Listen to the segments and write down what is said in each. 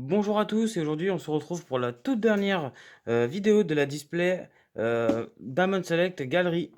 Bonjour à tous et aujourd'hui on se retrouve pour la toute dernière vidéo de la display Diamond Select Gallery.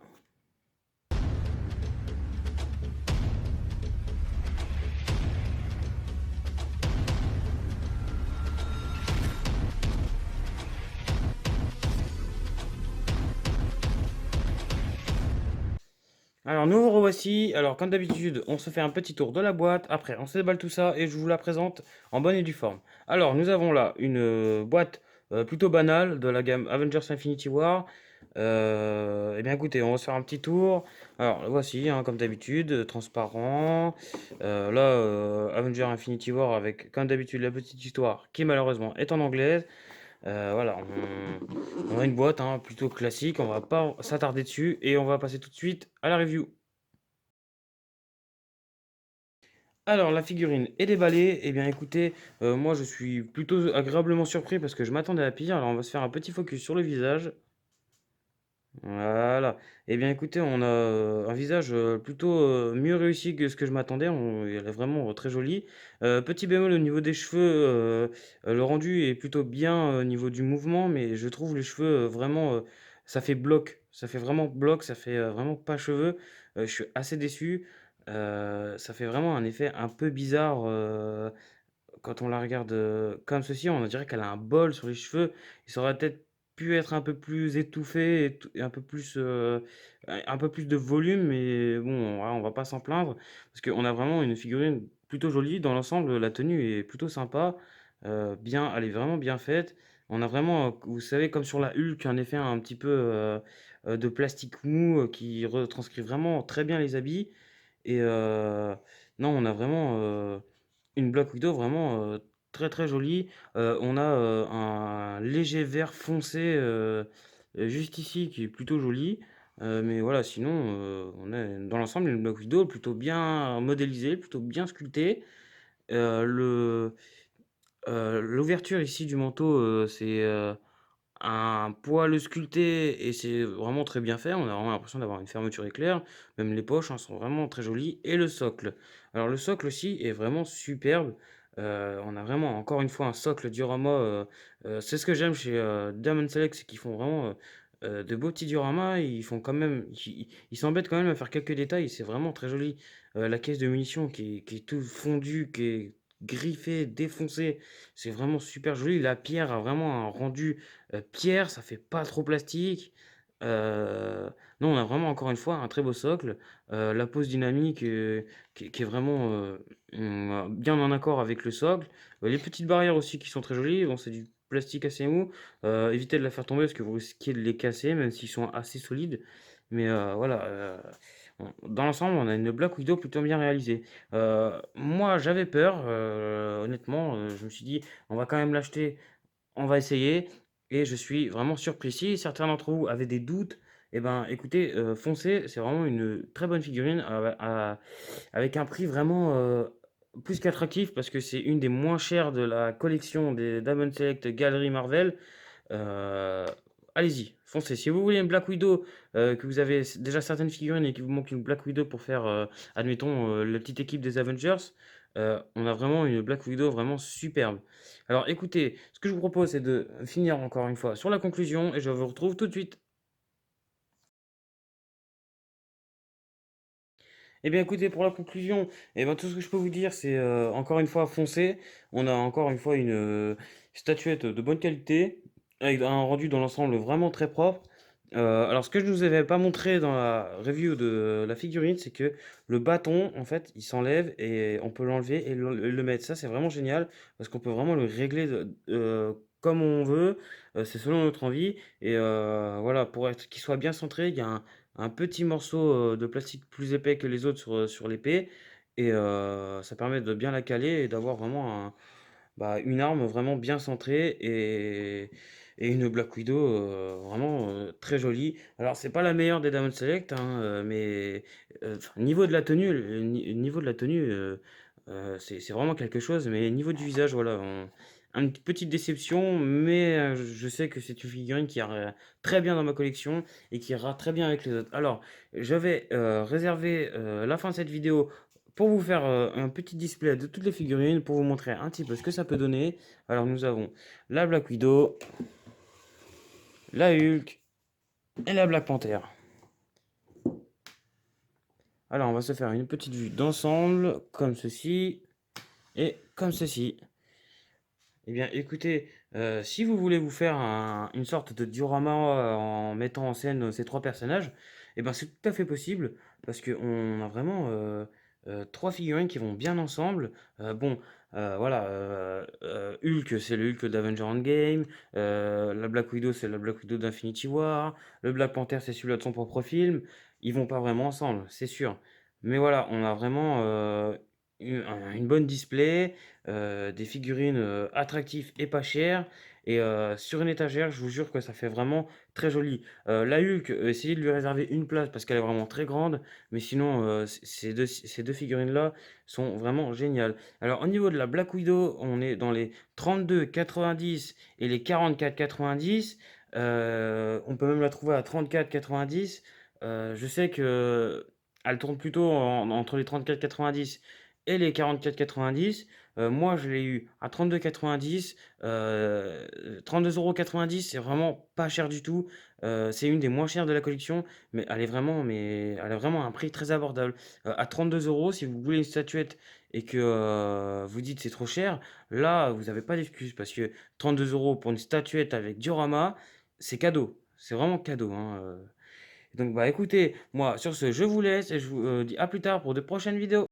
Alors nous vous revoici, alors comme d'habitude on se fait un petit tour de la boîte, après on se déballe tout ça et je vous la présente en bonne et due forme. Alors nous avons là une boîte plutôt banale de la gamme Avengers Infinity War. Eh bien écoutez, on va se faire un petit tour. Alors voici, hein, comme d'habitude, transparent. Là, Avengers Infinity War avec comme d'habitude la petite histoire qui malheureusement est en anglaise. Voilà, on a une boîte, hein, plutôt classique, on va pas s'attarder dessus et on va passer tout de suite à la review. Alors, la figurine est déballée. Eh bien, écoutez, moi je suis plutôt agréablement surpris parce que je m'attendais à pire. Alors, on va se faire un petit focus sur le visage. Voilà. Eh bien, écoutez, on a un visage plutôt mieux réussi que ce que je m'attendais. Elle est vraiment très jolie. Petit bémol au niveau des cheveux, le rendu est plutôt bien au niveau du mouvement, mais je trouve les cheveux vraiment, ça fait bloc. Ça fait vraiment bloc, ça fait vraiment pas cheveux. Je suis assez déçu. Ça fait vraiment un effet un peu bizarre quand on la regarde comme ceci. On dirait qu'elle a un bol sur les cheveux. Il aurait peut-être pu être un peu plus étouffé et un peu plus de volume, mais bon, voilà, on va pas s'en plaindre parce qu'on a vraiment une figurine plutôt jolie. Dans l'ensemble, la tenue est plutôt sympa, bien, elle est vraiment bien faite. On a vraiment, vous savez, comme sur la Hulk, un effet un petit peu de plastique mou qui retranscrit vraiment très bien les habits. Et non, on a vraiment une Black Widow vraiment très très jolie. On a un léger vert foncé juste ici qui est plutôt joli. Mais voilà, sinon, on a dans l'ensemble une Black Widow plutôt bien modélisée, plutôt bien sculptée. L'ouverture ici du manteau, c'est un poil sculpté et c'est vraiment très bien fait. On a vraiment l'impression d'avoir une fermeture éclair. Même les poches, hein, sont vraiment très jolies. Et le socle. Alors le socle aussi est vraiment superbe. On a vraiment encore une fois un socle diorama. C'est ce que j'aime chez Diamond Select, c'est qu'ils font vraiment de beaux petits dioramas. Ils font quand même, ils s'embêtent quand même à faire quelques détails. C'est vraiment très joli. La caisse de munitions qui est tout fondue, qui est griffée, défoncée. C'est vraiment super joli. La pierre a vraiment un rendu pierre, ça fait pas trop plastique. Non, on a vraiment encore une fois un très beau socle. La pose dynamique qui est vraiment bien en accord avec le socle. Les petites barrières aussi qui sont très jolies. Bon, c'est du plastique assez mou. Évitez de la faire tomber parce que vous risquez de les casser, même s'ils sont assez solides. Mais voilà. Dans l'ensemble, on a une Black Widow plutôt bien réalisée. Moi, j'avais peur, honnêtement. Je me suis dit, on va quand même l'acheter, on va essayer. Et je suis vraiment surpris. Si certains d'entre vous avaient des doutes, eh ben, écoutez, foncez, c'est vraiment une très bonne figurine avec un prix vraiment plus qu'attractif parce que c'est une des moins chères de la collection des Diamond Select Gallery Marvel. Euh, Allez-y, foncez. Si vous voulez une Black Widow, que vous avez déjà certaines figurines et qu'il vous manque une Black Widow pour faire, admettons, la petite équipe des Avengers, on a vraiment une Black Widow vraiment superbe. Alors écoutez, ce que je vous propose, c'est de finir encore une fois sur la conclusion et je vous retrouve tout de suite. Eh bien écoutez, pour la conclusion, eh ben, tout ce que je peux vous dire, c'est encore une fois foncez. On a encore une fois une statuette de bonne qualité, avec un rendu dans l'ensemble vraiment très propre. Alors ce que je ne vous avais pas montré dans la review de la figurine, c'est que le bâton, en fait, il s'enlève et on peut l'enlever et le mettre. Ça, c'est vraiment génial, parce qu'on peut vraiment le régler comme on veut. C'est selon notre envie. Et voilà, pour être qu'il soit bien centré, il y a un petit morceau de plastique plus épais que les autres sur l'épée. Et ça permet de bien la caler et d'avoir vraiment une arme vraiment bien centrée et une Black Widow vraiment très jolie. Alors, c'est pas la meilleure des Diamond Select, hein, mais niveau de la tenue, niveau de la tenue, c'est vraiment quelque chose. Mais niveau du visage, voilà, une petite déception, mais je sais que c'est une figurine qui ira très bien dans ma collection et qui ira très bien avec les autres. Alors, je vais réserver la fin de cette vidéo pour vous faire un petit display de toutes les figurines, pour vous montrer un petit peu ce que ça peut donner. Alors nous avons la Black Widow, la Hulk et la Black Panther. Alors on va se faire une petite vue d'ensemble, comme ceci et comme ceci. Eh bien, écoutez, si vous voulez vous faire une sorte de diorama en mettant en scène ces trois personnages, eh ben, c'est tout à fait possible parce qu'on a vraiment trois figurines qui vont bien ensemble. Bon, voilà, Hulk, c'est le Hulk d'Avenger Endgame, la Black Widow, c'est la Black Widow d'Infinity War, le Black Panther, c'est celui-là de son propre film. Ils vont pas vraiment ensemble, c'est sûr. Mais voilà, on a vraiment une bonne display des figurines attractives et pas chères. Et sur une étagère, je vous jure que ça fait vraiment très joli. La Hulk, essayez de lui réserver une place parce qu'elle est vraiment très grande. Mais sinon, ces deux figurines-là sont vraiment géniales. Alors, au niveau de la Black Widow, on est dans les 32,90 et les 44,90. On peut même la trouver à 34,90. Je sais que elle tourne plutôt entre les 34,90 et les 44,90. Moi, je l'ai eu à 32,90. 32,90 €, c'est vraiment pas cher du tout. C'est une des moins chères de la collection, mais elle a vraiment un prix très abordable. À 32 euros, si vous voulez une statuette et que vous dites c'est trop cher, là, vous n'avez pas d'excuse parce que 32 euros pour une statuette avec diorama, c'est cadeau. C'est vraiment cadeau, hein. Donc, bah écoutez, moi, sur ce, je vous laisse et je vous dis à plus tard pour de prochaines vidéos.